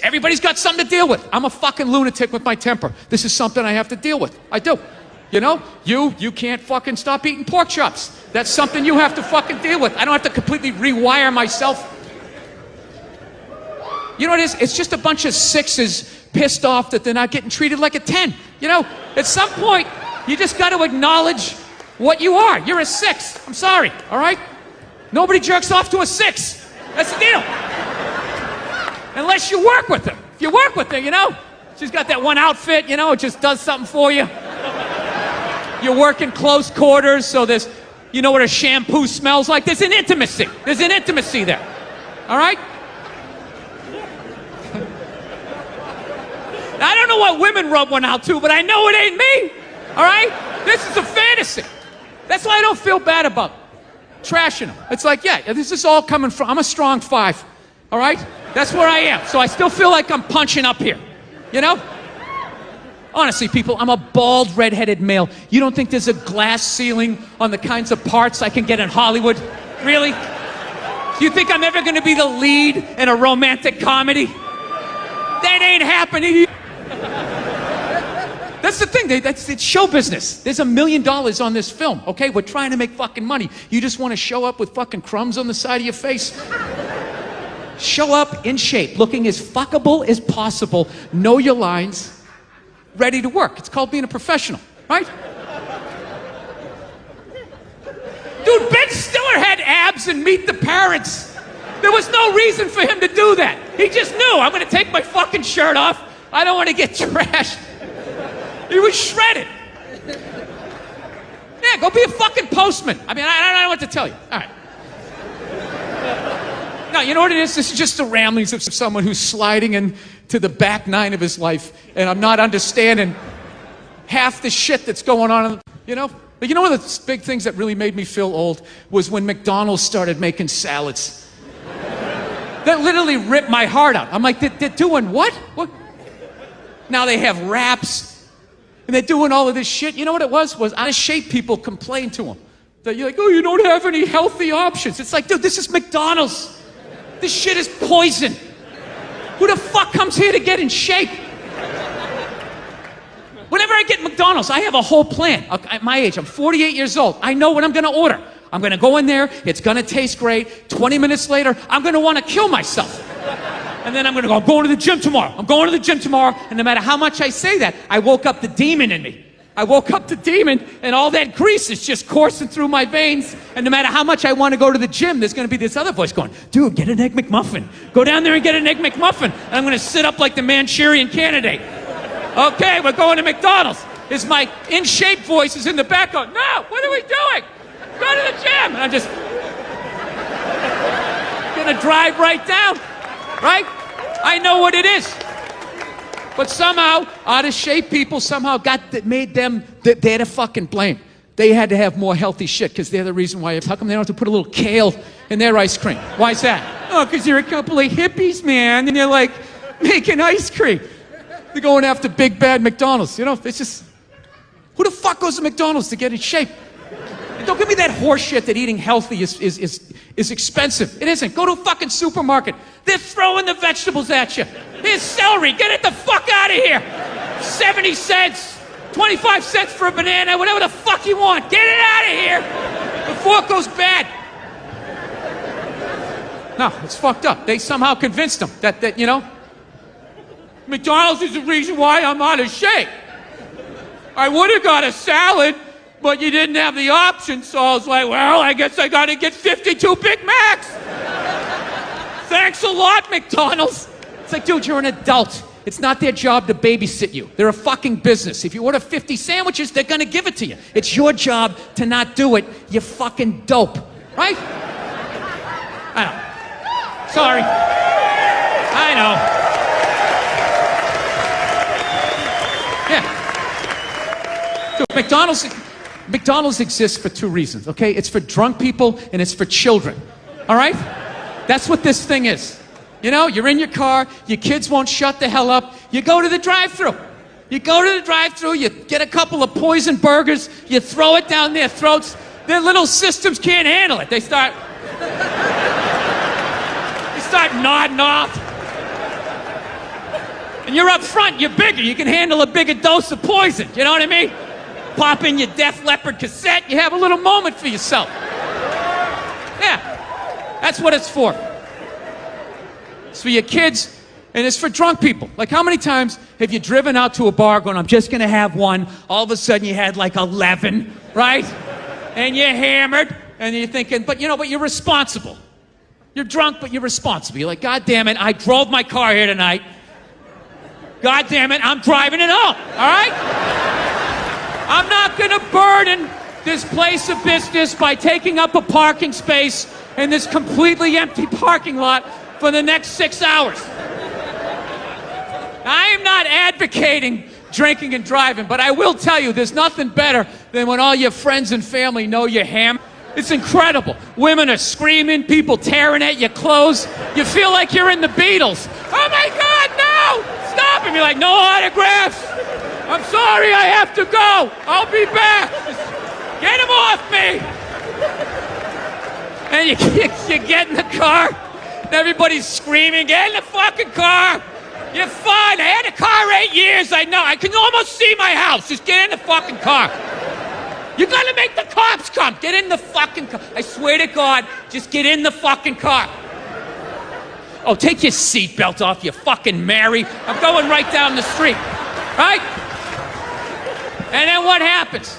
Everybody's got something to deal with. I'm a fucking lunatic with my temper. This is something I have to deal with. I do. You know, you can't fucking stop eating pork chops. That's something you have to fucking deal with. I don't have to completely rewire myself. You know what it is? It's just a bunch of 6s pissed off that they're not getting treated like a 10. You know, at some point, you just got to acknowledge what you are. You're a 6. I'm sorry, all right? Nobody jerks off to a 6. That's the deal. Unless you work with her. If you work with her, you know, she's got that one outfit, you know, it just does something for you. You're working close quarters, so you know what a shampoo smells like? There's an intimacy. There's an intimacy there. All right? I don't know what women rub one out to, but I know it ain't me. All right? This is a fantasy. That's why I don't feel bad about trashing them. It's like, yeah, this is all coming from, I'm a strong 5. All right? That's where I am. So I still feel like I'm punching up here. You know? Honestly, people, I'm a bald, red-headed male. You don't think there's a glass ceiling on the kinds of parts I can get in Hollywood? Really? Do you think I'm ever going to be the lead in a romantic comedy? That ain't happening. That's the thing. It's show business. There's $1 million on this film, okay? We're trying to make fucking money. You just want to show up with fucking crumbs on the side of your face? Show up in shape, looking as fuckable as possible. Know your lines. Ready to work. It's called being a professional, right? Dude, Ben Stiller had abs and Meet the Parents. There was no reason for him to do that. He just knew, I'm gonna take my fucking shirt off. I don't want to get trashed. He was shredded. Yeah, go be a fucking postman. I mean, I don't know what to tell you. All right. No, you know what it is? This is just the ramblings of someone who's sliding into the back 9 of his life, and I'm not understanding half the shit that's going on, you know? But you know one of the big things that really made me feel old was when McDonald's started making salads. That literally ripped my heart out. I'm like, they're doing what? What? Now they have wraps, and they're doing all of this shit. You know what it was out of shape people complained to them. That you're like, oh, you don't have any healthy options. It's like, dude, this is McDonald's. This shit is poison. Who the fuck comes here to get in shape? Whenever I get McDonald's, I have a whole plan. At my age, I'm 48 years old. I know what I'm gonna order. I'm gonna go in there, it's gonna taste great. 20 minutes later, I'm gonna wanna kill myself. And then I'm gonna go, I'm going to the gym tomorrow. I'm going to the gym tomorrow. And no matter how much I say that, I woke up the demon in me. I woke up the demon, and all that grease is just coursing through my veins. And no matter how much I want to go to the gym, there's going to be this other voice going, dude, get an Egg McMuffin. Go down there and get an Egg McMuffin. And I'm going to sit up like the Manchurian Candidate. Okay, we're going to McDonald's. Is my in-shape voice is in the back going, no, what are we doing? Go to the gym. And I'm just going to drive right down, right? I know what it is. But somehow, out of shape people somehow made them, they're the fucking blame. They had to have more healthy shit because they're the reason why. How come they don't have to put a little kale in their ice cream? Why is that? Oh, because they're a couple of hippies, man, and they're like making ice cream. They're going after big bad McDonald's. You know, it's just, who the fuck goes to McDonald's to get in shape? And don't give me that horse shit that eating healthy is expensive. It isn't. Go to a fucking supermarket. They're throwing the vegetables at you. Here's celery. Get it the fuck out of here. 70 cents, 25 cents for a banana, whatever the fuck you want. Get it out of here before it goes bad. No, it's fucked up. They somehow convinced them that you know, McDonald's is the reason why I'm out of shape. I would have got a salad, but you didn't have the option, so I was like, well, I guess I gotta get 52 Big Macs. Thanks a lot, McDonald's. It's like, dude, you're an adult. It's not their job to babysit you. They're a fucking business. If you order 50 sandwiches, they're gonna give it to you. It's your job to not do it, you fucking dope. Right? I know. Sorry. I know. Yeah. Dude, McDonald's exists for 2 reasons, okay? It's for drunk people and it's for children. All right? That's what this thing is. You know, you're in your car, your kids won't shut the hell up, you go to the drive-thru. You go to the drive-thru, you get a couple of poison burgers, you throw it down their throats, their little systems can't handle it. They start nodding off. And you're up front, you're bigger, you can handle a bigger dose of poison, you know what I mean? Pop in your Def Leppard cassette, you have a little moment for yourself. Yeah, that's what it's for. It's for your kids, and it's for drunk people. Like, how many times have you driven out to a bar going, I'm just gonna have one, all of a sudden you had like 11, right? And you're hammered, and you're thinking, but you're responsible. You're drunk, but you're responsible. You're like, God damn it, I drove my car here tonight. God damn it, I'm driving it home, all right? I'm not gonna burden this place of business by taking up a parking space in this completely empty parking lot for the next 6 hours. I am not advocating drinking and driving, but I will tell you, there's nothing better than when all your friends and family know you're hammered. It's incredible. Women are screaming, people tearing at your clothes. You feel like you're in the Beatles. Oh my God, no! Stop him! You're like, no autographs! I'm sorry, I have to go! I'll be back! Just get him off me! And you get in the car, and everybody's screaming, get in the fucking car! You're fine, I had a car 8 years, I know, I can almost see my house, just get in the fucking car. You gotta make the cops come, get in the fucking car. I swear to God, just get in the fucking car. Oh, take your seatbelt off, you fucking Mary. I'm going right down the street, right? And then what happens?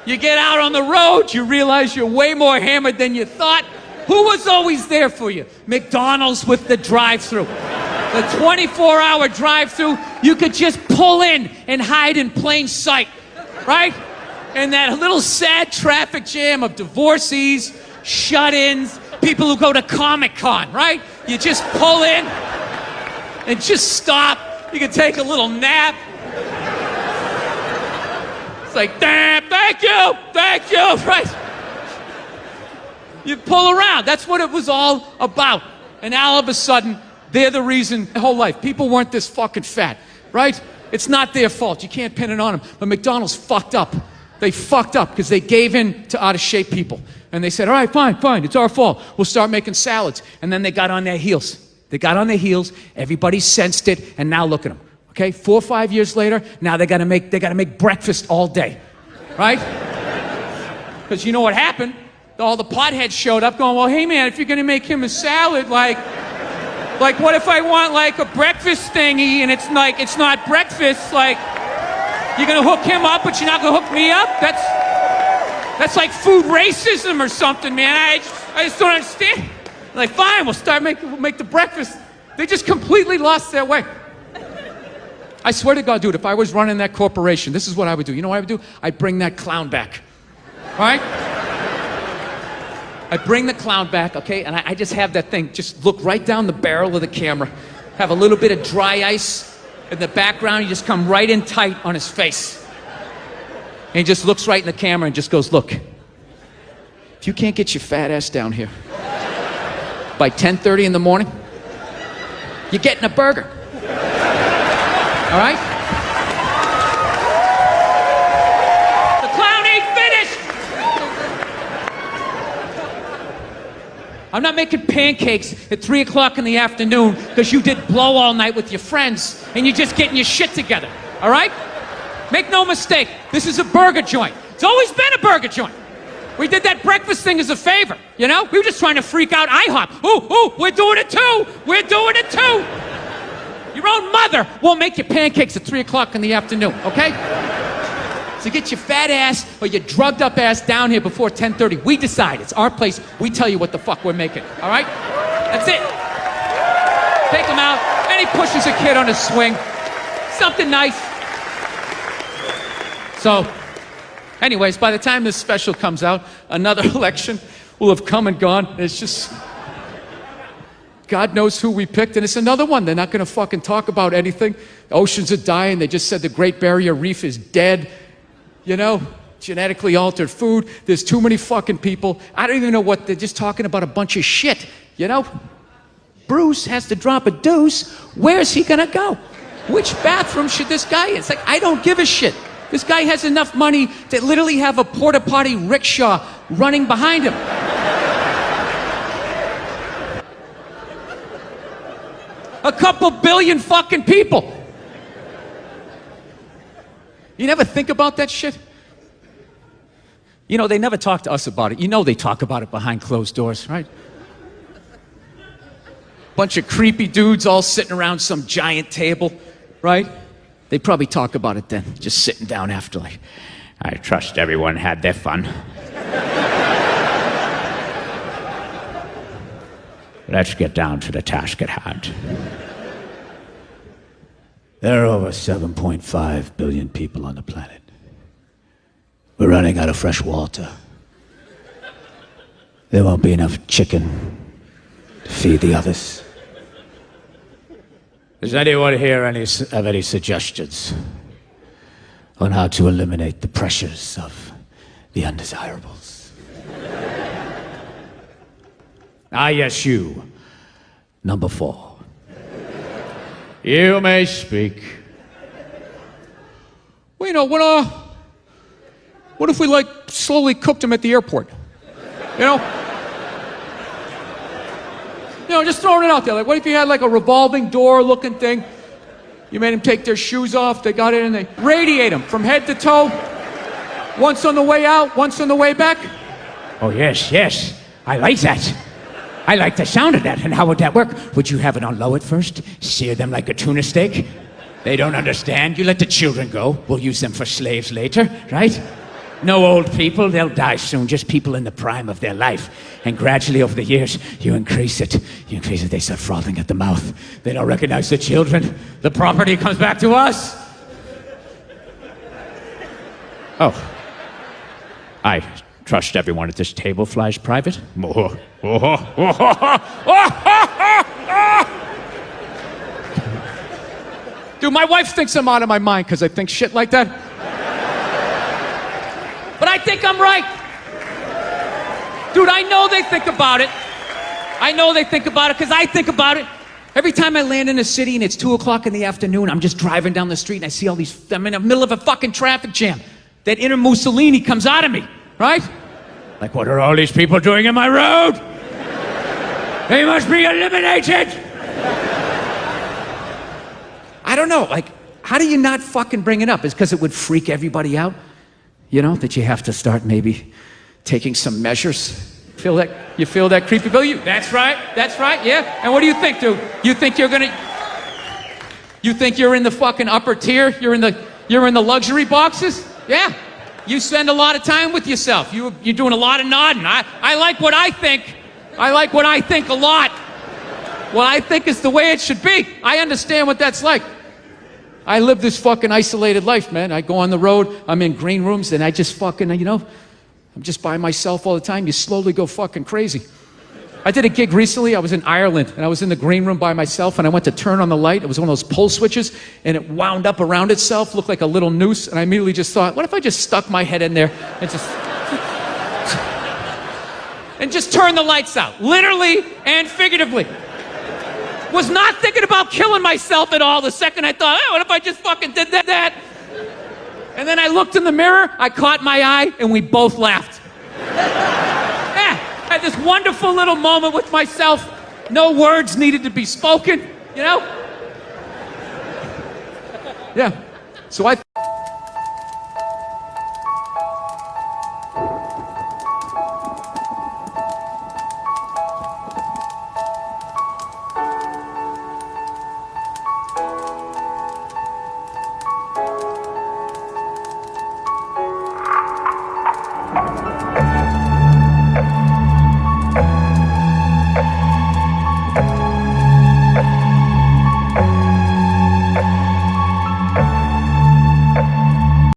You get out on the road, you realize you're way more hammered than you thought. Who was always there for you? McDonald's with the drive-thru. The 24-hour drive-thru, you could just pull in and hide in plain sight, right? And that little sad traffic jam of divorcees, shut-ins, people who go to Comic-Con, right? You just pull in and just stop. You can take a little nap. It's like, damn, thank you, right? You pull around. That's what it was all about. And now all of a sudden, they're the reason their whole life. People weren't this fucking fat, right? It's not their fault. You can't pin it on them. But McDonald's fucked up. They fucked up because they gave in to out-of-shape people. And they said, all right, fine, it's our fault. We'll start making salads. And then they got on their heels. They got on their heels, everybody sensed it, and now look at them. Okay, 4 or 5 years later, now they gotta make breakfast all day. Right? Because you know what happened? All the potheads showed up going, well, hey man, if you're gonna make him a salad, like what if I want like a breakfast thingy and it's not breakfast, like, you're gonna hook him up, but you're not gonna hook me up? That's like food racism or something, man. I just don't understand. Like, fine, we'll make the breakfast. They just completely lost their way. I swear to God, dude, if I was running that corporation, this is what I would do. You know what I would do? I'd bring that clown back, right? I bring the clown back, okay, and I just have that thing, just look right down the barrel of the camera, have a little bit of dry ice in the background, you just come right in tight on his face. And he just looks right in the camera and just goes, look, if you can't get your fat ass down here by 10:30 in the morning, you're getting a burger. All right? The clown ain't finished! I'm not making pancakes at 3 o'clock in the afternoon because you did blow all night with your friends and you're just getting your shit together. All right? Make no mistake, this is a burger joint. It's always been a burger joint. We did that breakfast thing as a favor, you know? We were just trying to freak out IHOP. Ooh, we're doing it too! We're doing it too! Your own mother won't make you pancakes at 3 o'clock in the afternoon, okay? So get your fat ass or your drugged up ass down here before 10:30. We decide, it's our place, we tell you what the fuck we're making, all right? That's it. Take him out, and he pushes a kid on a swing. Something nice. So, anyways, by the time this special comes out, another election will have come and gone. It's just, God knows who we picked, and it's another one. They're not gonna fucking talk about anything. The oceans are dying. They just said the Great Barrier Reef is dead. You know, genetically altered food. There's too many fucking people. I don't even know what, they're just talking about a bunch of shit, you know? Bruce has to drop a deuce. Where's he gonna go? Which bathroom should this guy in? It's like, I don't give a shit. This guy has enough money to literally have a porta potty rickshaw running behind him. A couple billion fucking people. You never think about that shit? You know, they never talk to us about it. You know they talk about it behind closed doors, right? Bunch of creepy dudes all sitting around some giant table, right? They probably talk about it then, just sitting down after, like, I trust everyone had their fun. Let's get down to the task at hand. There are over 7.5 billion people on the planet. We're running out of fresh water. There won't be enough chicken to feed the others. Does anyone here have any suggestions on how to eliminate the pressures of the undesirables? Ah, yes, you. Number 4. You may speak. Well, you know, what if we, like, slowly cooked them at the airport? You know? You know, just throwing it out there. Like, what if you had, like, a revolving door-looking thing? You made them take their shoes off, they got in, and they radiate them from head to toe. Once on the way out, once on the way back. Oh, yes, yes. I like that. I like the sound of that. And how would that work? Would you have it on low at first? Sear them like a tuna steak? They don't understand. You let the children go. We'll use them for slaves later, right? No old people. They'll die soon. Just people in the prime of their life. And gradually over the years, you increase it. You increase it. They start frothing at the mouth. They don't recognize the children. The property comes back to us. Oh. I trust everyone at this table flies private. Dude, my wife thinks I'm out of my mind because I think shit like that. But I think I'm right. Dude, I know they think about it. I know they think about it because I think about it. Every time I land in a city and it's 2 o'clock in the afternoon, I'm just driving down the street and I see all these, I'm in the middle of a fucking traffic jam. That inner Mussolini comes out of me, right? Like, what are all these people doing in my road? They must be eliminated. I don't know, like, how do you not fucking bring it up? Is because it would freak everybody out? You know, that you have to start maybe taking some measures. Feel that? You feel that creepy bill? That's right, yeah. And what do you think, dude? You think you're in the fucking upper tier? You're in the luxury boxes? Yeah. You spend a lot of time with yourself. You're doing a lot of nodding. I like what I think. I like what I think a lot. What I think is the way it should be. I understand what that's like. I live this fucking isolated life, man. I go on the road, I'm in green rooms, and I just fucking, you know, I'm just by myself all the time. You slowly go fucking crazy. I did a gig recently. I was in Ireland, and I was in the green room by myself, and I went to turn on the light. It was one of those pull switches, and it wound up around itself, looked like a little noose, and I immediately just thought, what if I just stuck my head in there and just turn the lights out, literally and figuratively. Was not thinking about killing myself at all the second I thought, what if I just fucking did that? And then I looked in the mirror, I caught my eye, and we both laughed. Yeah, I had this wonderful little moment with myself. No words needed to be spoken, you know? Yeah. So I